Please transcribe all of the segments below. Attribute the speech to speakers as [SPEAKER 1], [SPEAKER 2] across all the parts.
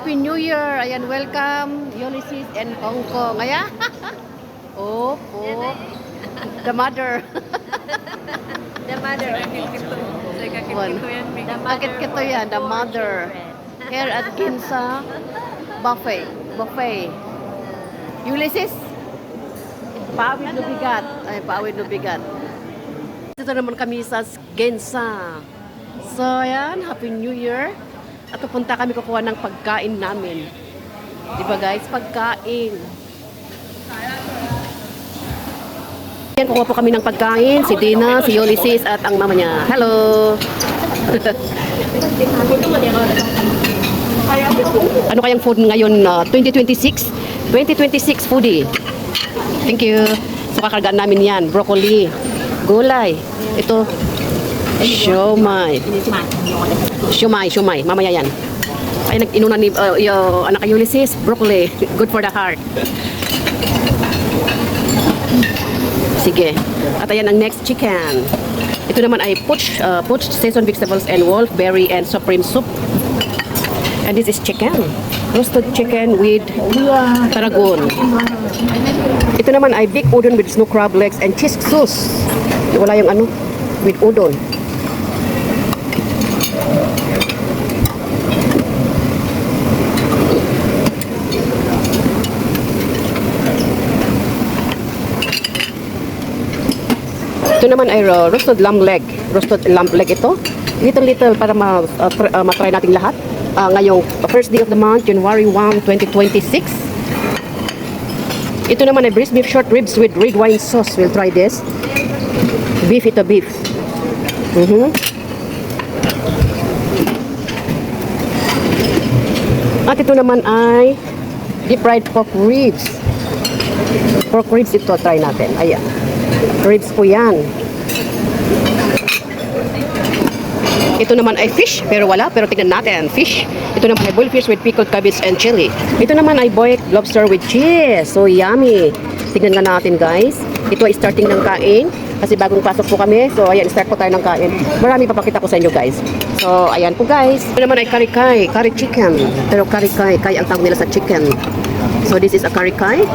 [SPEAKER 1] Happy New Year! Ayan, welcome Ulysses and Hong Kong. Ayan. Oh, the mother.
[SPEAKER 2] The mother.
[SPEAKER 1] Bakit kito yan? The mother. Here at Ginza Buffet. Ulysses? Paawid no bigat. Ay, paawid no bigat. Dito naman kami sa Ginza. So, ayan, Happy New Year. At pupunta kami kukuha ng pagkain namin. Diba guys? Pagkain. Yan, kukuha po kami ng pagkain. Si Dina, si Ulysses, at ang mama niya. Hello! Ano kayang food ngayon? 2026? 2026 foodie. Thank you. So, kakargaan namin yan. Broccoli. Gulay. Ito. Siomay. Mamaya yan. Ay, nag-inuna ni anak kay Ulysses. Broccoli. Good for the heart. Sige. At ayan ang next chicken. Ito naman ay poached seasoned vegetables and wolfberry and supreme soup. And this is chicken. Roasted chicken with tarragon. Ito naman ay big udon with snow crab legs and cheese sauce. Wala yung ano, with udon. Ito naman ay roasted lamb leg. Roasted lamb leg ito. Little para matry natin lahat. Ngayong first day of the month, January 1, 2026. Ito naman ay braised beef short ribs with red wine sauce. We'll try this. Beef ito, beef. At ito naman ay deep fried pork ribs. Pork ribs ito, try natin. Ayan. Ribs po yan. Ito naman ay fish, pero wala. Pero tignan natin, fish. Ito naman ay boiled fish with pickled cabbage and chili. Ito naman ay boiled lobster with cheese. So yummy. Tignan nga natin guys. Ito ay starting ng kain. Kasi bagong pasok po kami. So ayan, start po tayo ng kain. Marami papakita ko sa inyo guys. So ayan po guys. Ito naman ay kare-kai, curry chicken. Pero kare-kai, kai ang tawag nila sa chicken. So this is a kare-kai.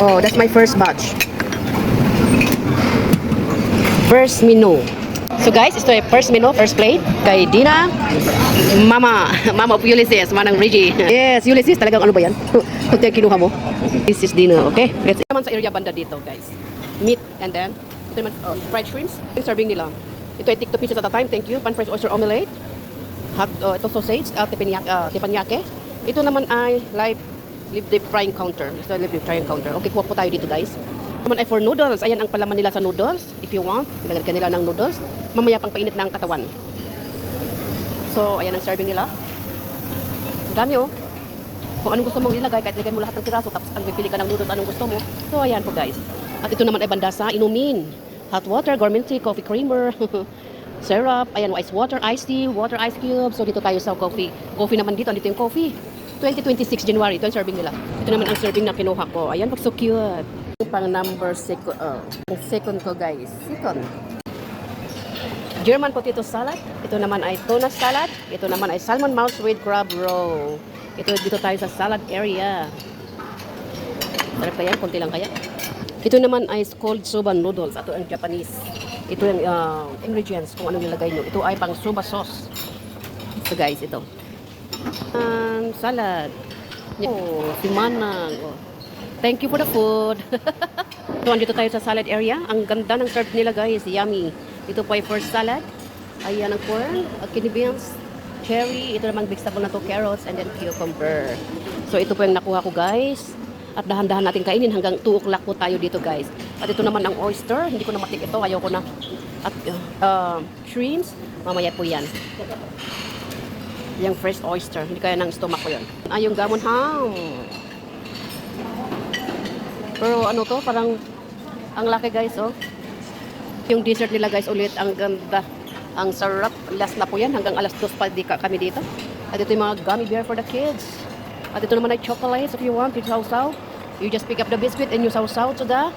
[SPEAKER 1] Oh, that's my first batch. First menu. So guys, ito ay first menu, first plate kay Dina, Mama of Ulysses, manang Reggie. Yes, Ulysses, talagang ano ba yan? Ito yung kinuha mo. This is Dina, okay? Let's naman sa area banda dito, guys. Meat, and then, ito naman, fried shrimps. Yung serving nila. Ito ay take 2 pieces at a time, thank you. Pan-fried oyster omelette. Ito sausage, teppanyaki. Ito naman ay live deep frying counter. Ito ay live deep frying counter. Okay, kuha po tayo dito, guys. Naman ay for noodles. Ayan ang palaman nila sa noodles. If you want, ilagay nila ng noodles. Mamaya pang painit ng katawan. So, ayan ang serving nila. Dami oh. Kung anong gusto mong ilagay, kahit ilagay mo lahat ng piraso, tapos ang pipili ka ng noodles, anong gusto mo. So, ayan po guys. At ito naman ay banda sa inumin. Hot water, gourmet tea, coffee creamer, syrup, ayan, ice water, iced tea, water, ice cube. So, dito tayo sa coffee. Coffee naman dito, dito yung coffee. 2026 January, ito ang serving nila. Ito naman ang serving na kinuha ko. Ayan, so cute. Pang number second ko guys. Second. German potato salad. Ito naman ay tuna salad. Ito naman ay salmon mouse with crab roe. Ito dito tayo sa salad area. Sarap pa yan, konti lang kaya. Ito naman ay cold soba noodles. Ito ang Japanese. Ito yung ingredients kung ano nilagay nyo. Ito ay pang soba sauce. So guys, ito. Salad. Oh, si Manang. Oh. Thank you for the food. So, andito tayo sa salad area. Ang ganda ng serve nila guys. Yummy. Ito po ay first salad. Ayan ang corn, kidney beans, cherry. Ito naman vegetable na to, carrots, and then cucumber. So, ito po yung nakuha ko guys. At dahan-dahan natin kainin hanggang 2 o'clock po tayo dito guys. At ito naman ang oyster. Hindi ko na matik ito. Ayaw ko na. At shrimps. Mamaya po yan. Yung fresh oyster. Hindi kaya ng stomach ko yun. Ay, yung gamon ham. Pero ano to, parang ang laki guys, oh. Yung dessert nila guys ulit, ang ganda. Ang sarap. Last na po yan, hanggang alas 2 pa kami dito. At ito yung mga gummy bear for the kids. At ito naman ay chocolates if you want, you sausaw. You just pick up the biscuit and you sausaw to the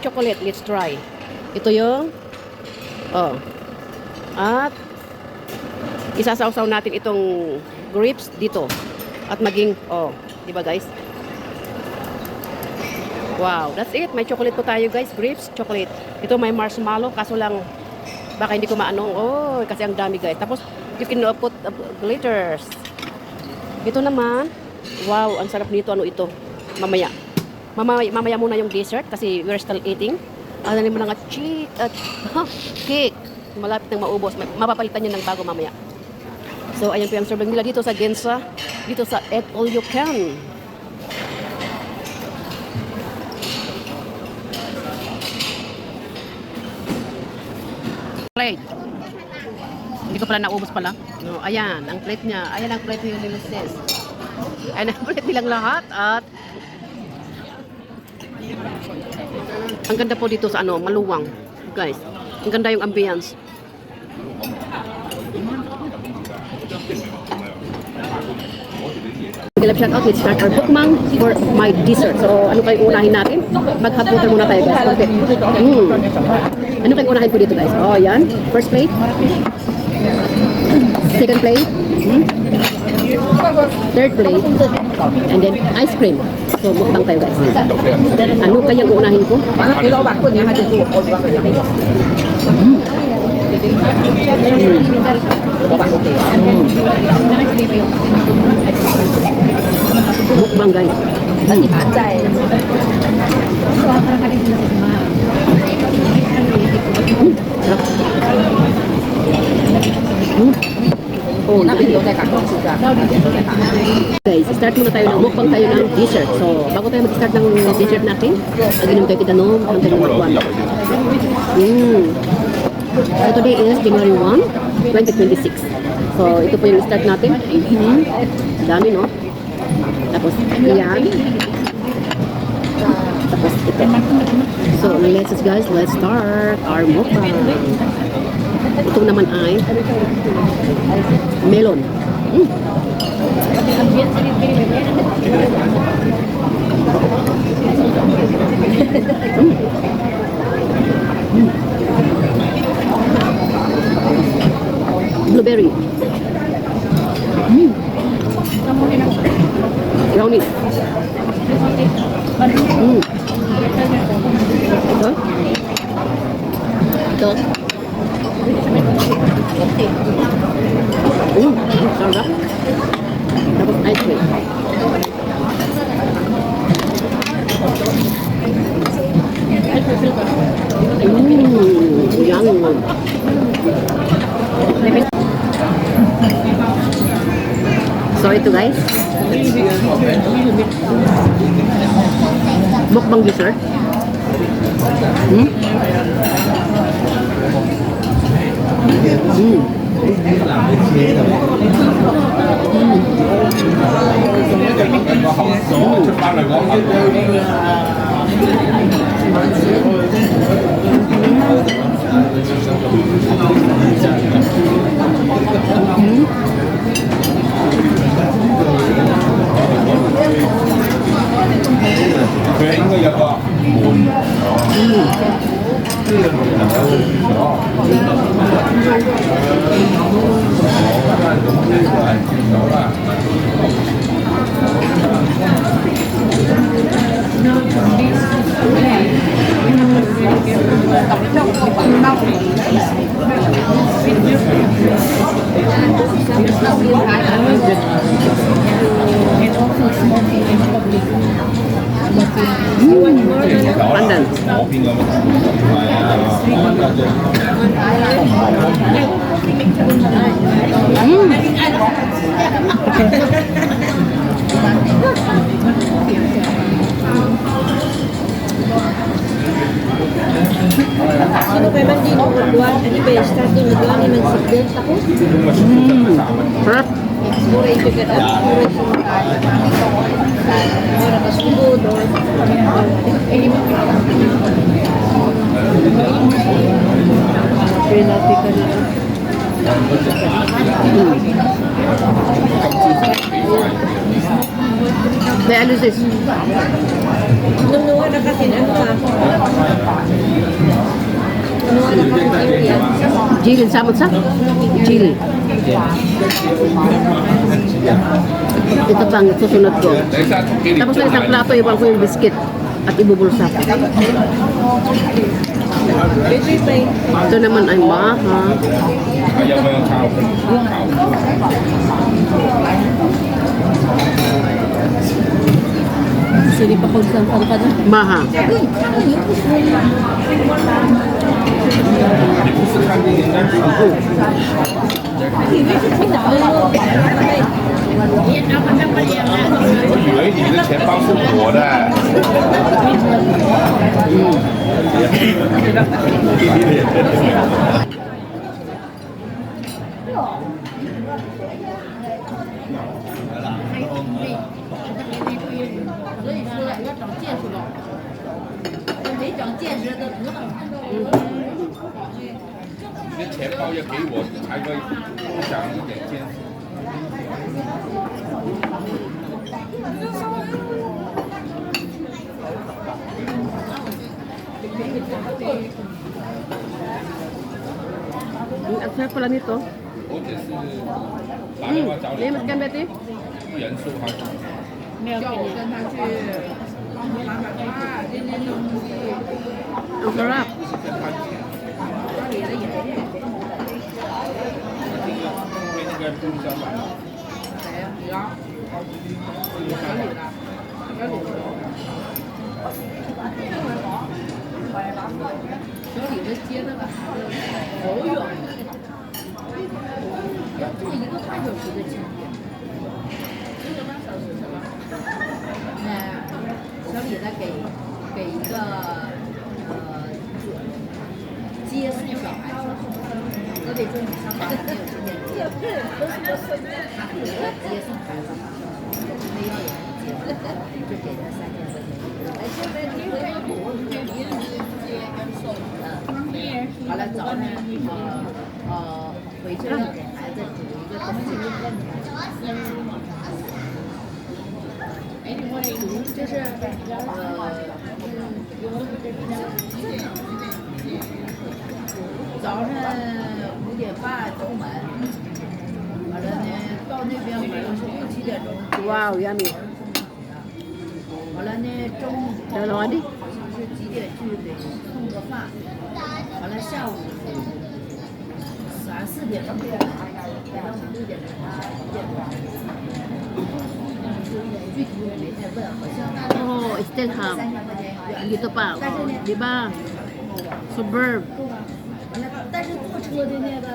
[SPEAKER 1] chocolate. Let's try. Ito yung At isasawsaw natin itong grapes dito. At maging, oh, di ba guys? Wow, that's it. May chocolate po tayo guys. Grapes, chocolate. Ito may marshmallow, kaso lang baka hindi ko maano. Oh, kasi ang dami guys. Tapos, you can put glitters. Ito naman, wow, ang sarap nito. Ano ito? Mamaya. Mamaya muna yung dessert kasi we're still eating. Ano naman nga cake. Malapit nang maubos. Mapapalitan niya ng bago mamaya. So, ayan po yung serving nila dito sa Gensa. Dito sa Eat All You Can. Plate. Hindi ko pala naubos pala. No, ayan, ang plate niya. Ayan ang plate ni Ulysses. Ayan ang plate nilang lahat. At ang ganda po dito sa ano, maluwang. Guys, ang ganda yung ambience. Shout out, let's start our bookmang for my dessert. So, ano kayong unahin natin? Mag-hot water muna tayo guys. Okay. Ano kayong unahin ko dito guys? Oh, yan. First plate. Second plate. Third plate. And then ice cream. So, mukbang tayo guys. Ano kayang unahin ko? Mukbang guys. Oh, guys, start muna tayo ng mukbang tayo ng dessert. So, bago tayo mag-start ng dessert natin, mag-inom tayo titanom hanggang mag-1. So, today is January 1, 2026. So, ito po yung start natin. Dami, no? Tapos, yan. Tapos, ito. So, let's start our mukbang. Ito naman ay melon. Blueberry. Brownie. Ito. Sarap. Tapos ice cream. Yum. So ito guys, mukbang dessert. Pandan.
[SPEAKER 2] Sino pa man din ang magduan? Ano ba yung starting magduan ni mag-seatbelt ako?
[SPEAKER 1] Sarap.
[SPEAKER 2] Mura yung ticket up. Mura yung mura ka sugod. Pinati ka nila.
[SPEAKER 1] May ano sis?
[SPEAKER 2] Nung nuwa na kasi ano ka? Nuwa na kasi area.
[SPEAKER 1] Jilin, samot sa? Jilin. Ito pang susunod ko. Tapos na isang plato, ibang ko yung biscuit at ibubulsa. Ito naman ay maha.
[SPEAKER 2] Sili pa kung saan ka na.
[SPEAKER 1] Maha.
[SPEAKER 3] 我以为你的钱包是活的。你的钱包要给我，才会长一点见识。
[SPEAKER 1] Ang sarap pala nito.
[SPEAKER 3] 或者是打电话找你，
[SPEAKER 1] Limit kan, Betty?
[SPEAKER 3] 人数还是
[SPEAKER 2] 叫我跟他去买花，拎拎东西。
[SPEAKER 1] Ang sarap.
[SPEAKER 2] 家里的也是。
[SPEAKER 3] 跟那个不相买。
[SPEAKER 2] 谁呀？你啊？哪里的？哪里的？小李子接那个孩子好远，要坐1个半小时的轻铁。1个半小时什么？小李子给一个接送小孩子，河北中午上班没有时间接，他给一个接送孩子，没有人接，就给他3000块钱。现在你回来我们别人接跟送完了早上回去了给孩子煮一个东西，就是早上5点半出门，完了呢到那边好像是6、7点钟，
[SPEAKER 1] Wow, yummy.
[SPEAKER 2] 完了呢中午
[SPEAKER 1] Dalawa di.
[SPEAKER 2] 是几点去给送个饭，完了下午3、4点钟回来，然后5、6点钟5点多。具体我没太问，好像大概
[SPEAKER 1] Oh, still ham.
[SPEAKER 2] 3000块钱一个月。
[SPEAKER 1] Dito pa. Oh, di ba? Suburb.
[SPEAKER 2] 完了，但是坐车的那个